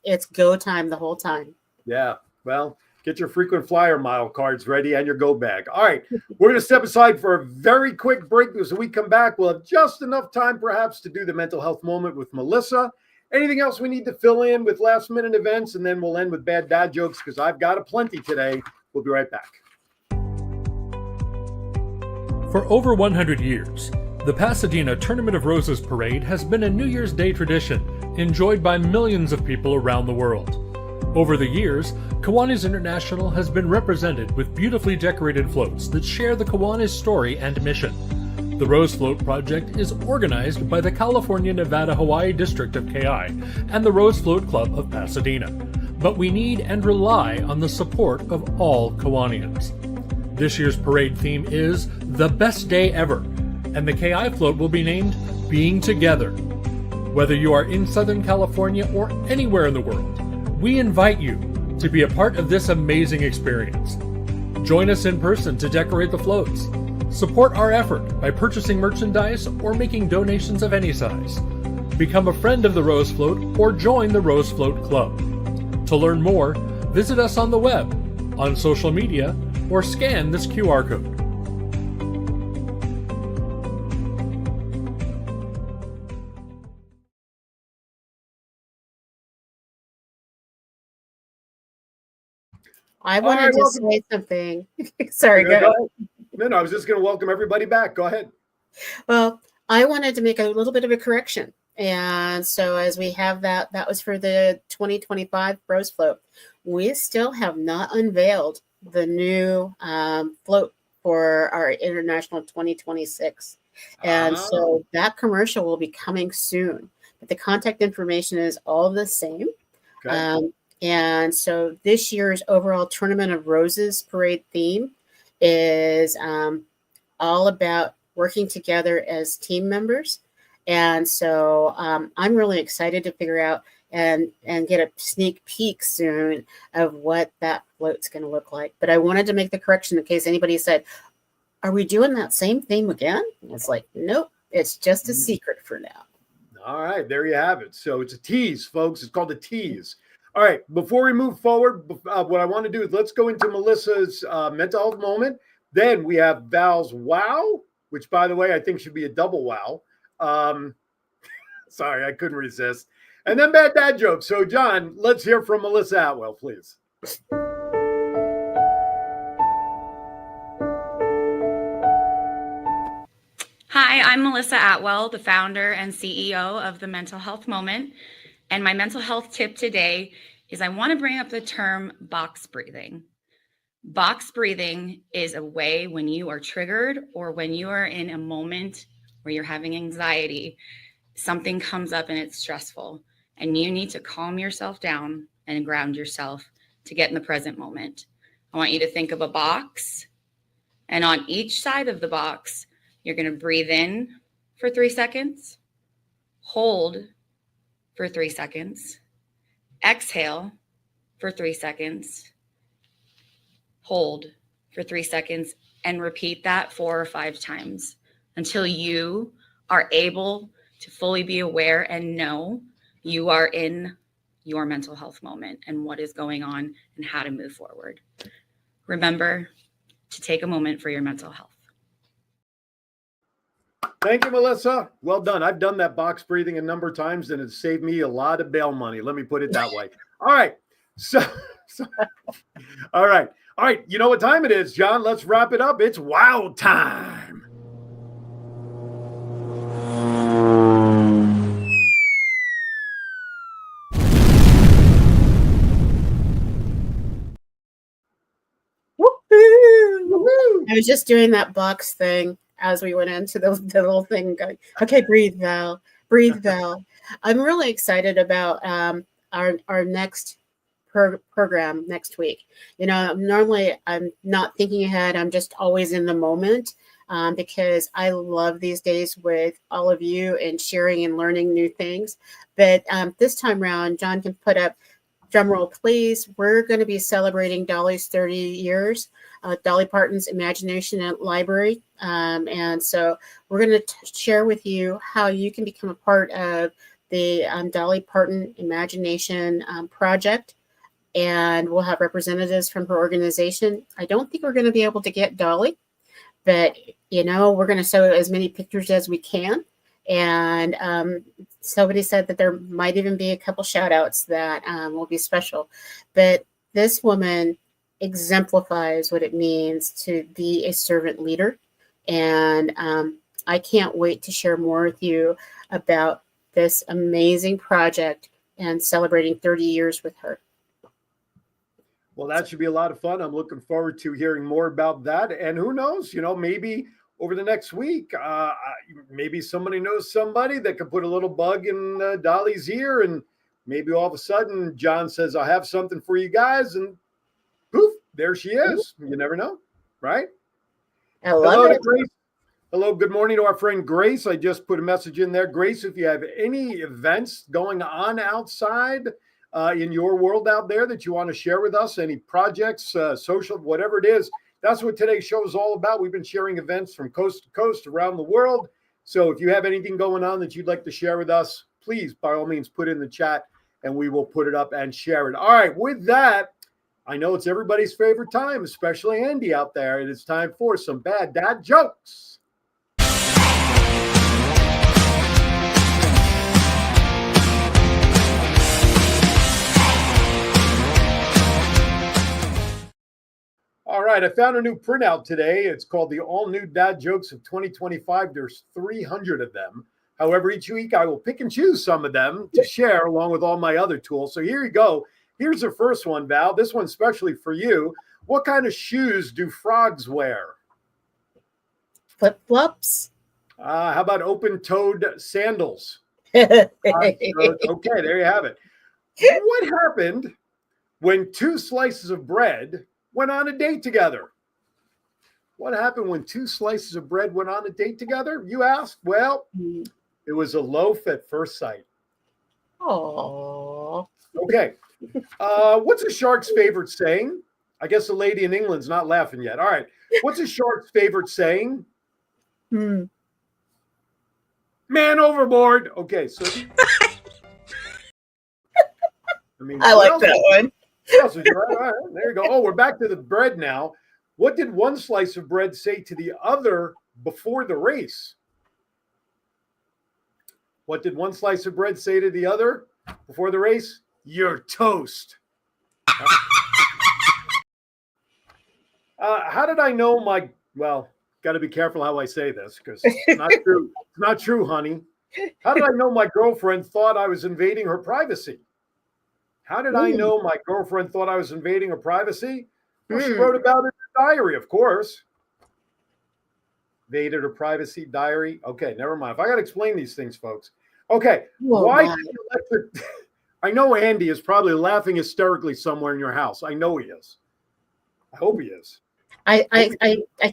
it's go time the whole time. Yeah. Well, get your frequent flyer mile cards ready and your go bag. All right. We're going to step aside for a very quick break. As we come back, we'll have just enough time perhaps to do the mental health moment with Melissa. Anything else we need to fill in with last minute events, and then we'll end with bad dad jokes because I've got a plenty today. We'll be right back. For over 100 years, the Pasadena Tournament of Roses Parade has been a New Year's Day tradition enjoyed by millions of people around the world. Over the years, Kiwanis International has been represented with beautifully decorated floats that share the Kiwanis story and mission. The Rose Float Project is organized by the California, Nevada, Hawaii District of KI and the Rose Float Club of Pasadena, but we need and rely on the support of all Kiwanians. This year's parade theme is The Best Day Ever, and the KI float will be named Being Together. Whether you are in Southern California or anywhere in the world, we invite you to be a part of this amazing experience. Join us in person to decorate the floats. Support our effort by purchasing merchandise or making donations of any size. Become a friend of the Rose Float or join the Rose Float Club. To learn more, visit us on the web, on social media, or scan this QR code. I wanted to say something. Sorry, go ahead. No, I was just going to welcome everybody back. Go ahead. Well, I wanted to make a little bit of a correction. And so as we have that was for the 2025 Rose Float. We still have not unveiled the new float for our International 2026. And so that commercial will be coming soon. But the contact information is all the same. Okay. And so this year's overall Tournament of Roses parade theme is all about working together as team members. And so I'm really excited to figure out and get a sneak peek soon of what that float's going to look like. But I wanted to make the correction in case anybody said, are we doing that same theme again? It's like, nope, it's just a secret for now. All right, there you have it. So it's a tease, folks. It's called a tease. All right, before we move forward, what I want to do is let's go into Melissa's mental health moment. Then we have Val's wow, which, by the way, I think should be a double wow. Sorry, I couldn't resist. And then bad dad jokes. So, John, let's hear from Melissa Atwell, please. Hi, I'm Melissa Atwell, the founder and CEO of the Mental Health Moment. And my mental health tip today is I want to bring up the term box breathing. Box breathing is a way when you are triggered or when you are in a moment where you're having anxiety, something comes up and it's stressful, and you need to calm yourself down and ground yourself to get in the present moment. I want you to think of a box, and on each side of the box, you're going to breathe in for 3 seconds, hold for 3 seconds, exhale for 3 seconds, hold for 3 seconds, and repeat that 4 or 5 times until you are able to fully be aware and know you are in your mental health moment and what is going on and how to move forward. Remember to take a moment for your mental health. Thank you, Melissa. Well done. I've done that box breathing a number of times, and it's saved me a lot of bail money. Let me put it that way. All right. All right. You know what time it is, John? Let's wrap it up. It's wow time. I was just doing that box thing as we went into the little thing going, okay, breathe, Val, breathe, Val. I'm really excited about our next program next week. You know, normally I'm not thinking ahead. I'm just always in the moment because I love these days with all of you and sharing and learning new things. But this time around, John can put up, drum roll, please. We're going to be celebrating Dolly's 30 years, Dolly Parton's Imagination Library. And so we're going to share with you how you can become a part of the Dolly Parton Imagination Project. And we'll have representatives from her organization. I don't think we're going to be able to get Dolly, but, you know, we're going to show as many pictures as we can. And somebody said that there might even be a couple shout outs that will be special. But this woman exemplifies what it means to be a servant leader. And I can't wait to share more with you about this amazing project and celebrating 30 years with her. Well, that should be a lot of fun. I'm looking forward to hearing more about that. And who knows, you know, maybe over the next week, maybe somebody knows somebody that could put a little bug in Dolly's ear, and maybe all of a sudden John says, I have something for you guys, and poof, there she is. You never know, right? I love it. Grace. Hello, good morning to our friend Grace. I just put a message in there. Grace, if you have any events going on outside in your world out there that you want to share with us, any projects, social, whatever it is, that's what today's show is all about. We've been sharing events from coast to coast around the world. So if you have anything going on that you'd like to share with us, please, by all means, put it in the chat and we will put it up and share it. All right, with that, I know it's everybody's favorite time, especially Andy out there. It is time for some bad dad jokes. All right, I found a new printout today. It's called the All New Dad Jokes of 2025. There's 300 of them. However, each week I will pick and choose some of them to share along with all my other tools. So here you go. Here's the first one, Val. This one's especially for you. What kind of shoes do frogs wear? Flip-flops. How about open-toed sandals? Okay, there you have it. What happened when two slices of bread went on a date together? What happened when two slices of bread went on a date together, you ask? Well, it was a loaf at first sight. Oh. Okay. What's a shark's favorite saying? I guess the lady in England's not laughing yet. All right. What's a shark's favorite saying? Man overboard. Okay. So, I like that one. All right, there you go. Oh, we're back to the bread now. What did one slice of bread say to the other before the race? What did one slice of bread say to the other before the race? You're toast. How did I know my, well, got to be careful how I say this because it's not true. It's not true, honey. How did I know my girlfriend thought I was invading her privacy? How did I know my girlfriend thought I was invading her privacy? Well, she wrote about it in her diary, of course. Invaded her privacy diary. Okay, never mind. If I got to explain these things, folks. Okay, why did the electric... I know Andy is probably laughing hysterically somewhere in your house. I know he is. I hope he is. I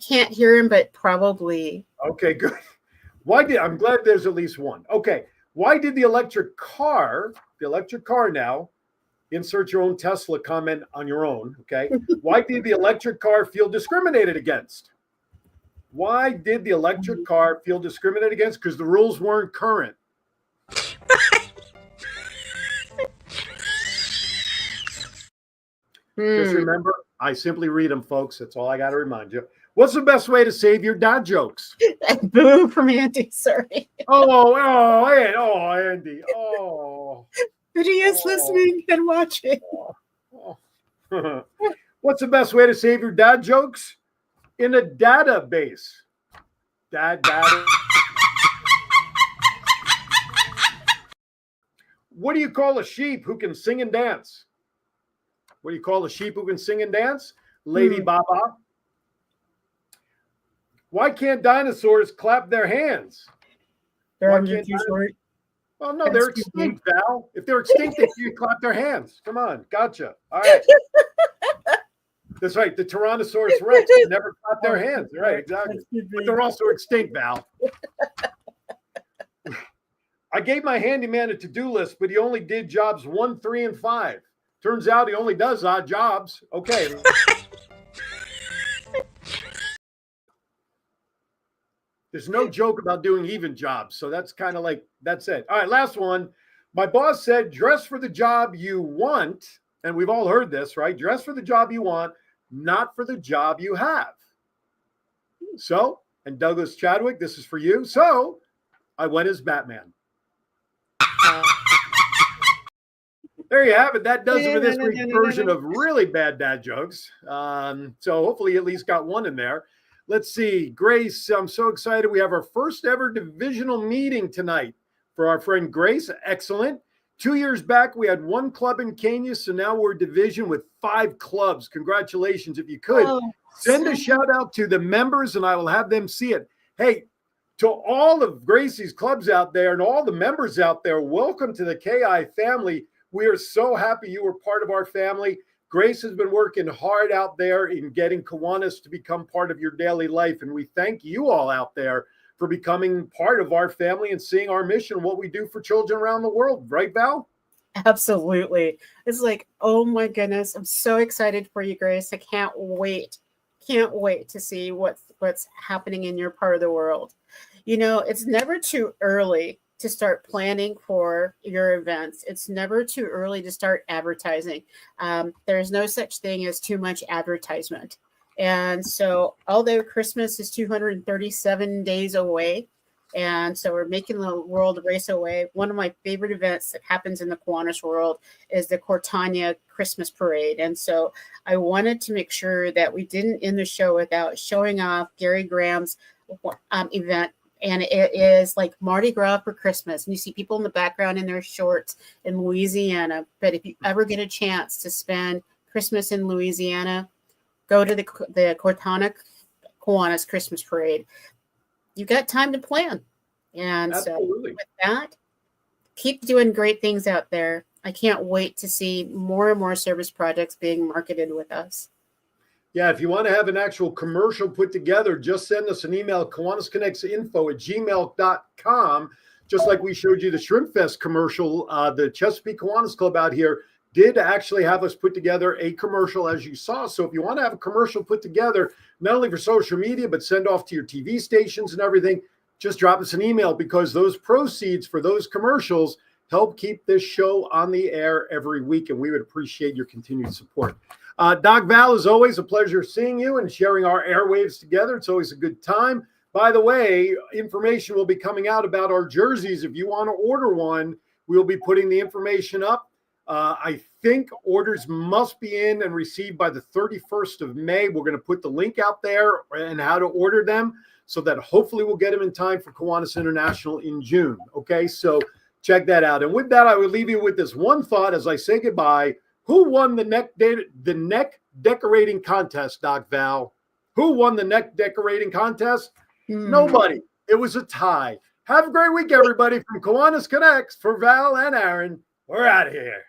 can't hear him, but probably. Okay, good. I'm glad there's at least one. Okay, why did the electric car now, insert your own Tesla comment on your own, okay? Why did the electric car feel discriminated against? Why did the electric car feel discriminated against? Because the rules weren't current. Just remember, I simply read them, folks. That's all I got to remind you. What's the best way to save your dad jokes? Boo from Andy, sorry. Andy. Oh. But he is listening and watching. What's the best way to save your dad jokes? In a database. Data. What do you call a sheep who can sing and dance? What do you call a sheep who can sing and dance? Lady Baba. Why can't dinosaurs clap their hands? Well, no, they're extinct, Val. If they're extinct, they can't clap their hands. Come on, gotcha. All right. That's right. The Tyrannosaurus Rex never clap their hands. Right, exactly. But they're also extinct, Val. I gave my handyman a to-do list, but he only did jobs 1, 3, and 5. Turns out he only does odd jobs. Okay. There's no joke about doing even jobs. So that's kind of like, that's it. All right, last one. My boss said, dress for the job you want. And we've all heard this, right? Dress for the job you want, not for the job you have. So, and Douglas Chadwick, this is for you. So I went as Batman. There you have it. That does it for this week's version of really bad dad jokes. So hopefully you at least got one in there. Let's see. Grace, I'm so excited. We have our first ever divisional meeting tonight for our friend Grace. Excellent. 2 years back, we had one club in Kenya. So now we're division with 5 clubs. Congratulations. If you could, send a shout out to the members and I will have them see it. Hey, to all of Gracie's clubs out there and all the members out there, welcome to the KI family. We are so happy you were part of our family. Grace has been working hard out there in getting Kiwanis to become part of your daily life. And we thank you all out there for becoming part of our family and seeing our mission, what we do for children around the world. Right, Val? Absolutely. It's like, oh my goodness. I'm so excited for you, Grace. I can't wait. Can't wait to see what's happening in your part of the world. You know, it's never too early to start planning for your events. It's never too early to start advertising. There's no such thing as too much advertisement. And so although Christmas is 237 days away, and so we're making the world race away, one of my favorite events that happens in the Kiwanis World is the Cortana Christmas Parade. And so I wanted to make sure that we didn't end the show without showing off Gary Graham's event. And it is like Mardi Gras for Christmas. And you see people in the background in their shorts in Louisiana. But if you ever get a chance to spend Christmas in Louisiana, go to the Cortana Kiwanis Christmas Parade. You've got time to plan. And Absolutely. So with that, keep doing great things out there. I can't wait to see more and more service projects being marketed with us. Yeah, if you want to have an actual commercial put together, just send us an email, kiwanisconnectsinfo@gmail.com. Just like we showed you the Shrimp Fest commercial, the Chesapeake Kiwanis Club out here did actually have us put together a commercial, as you saw. So if you want to have a commercial put together, not only for social media, but send off to your TV stations and everything, just drop us an email, because those proceeds for those commercials help keep this show on the air every week, and we would appreciate your continued support. Doc Val, as always, a pleasure seeing you and sharing our airwaves together. It's always a good time. By the way, information will be coming out about our jerseys. If you want to order one, we'll be putting the information up. I think orders must be in and received by the 31st of May. We're going to put the link out there and how to order them, so that hopefully we'll get them in time for Kiwanis International in June. Okay, so check that out. And with that, I would leave you with this one thought as I say goodbye. Who won the neck decorating contest, Doc Val? Who won the neck decorating contest? Nobody. It was a tie. Have a great week, everybody. From Kiwanis Connects, for Val and Aaron, we're out of here.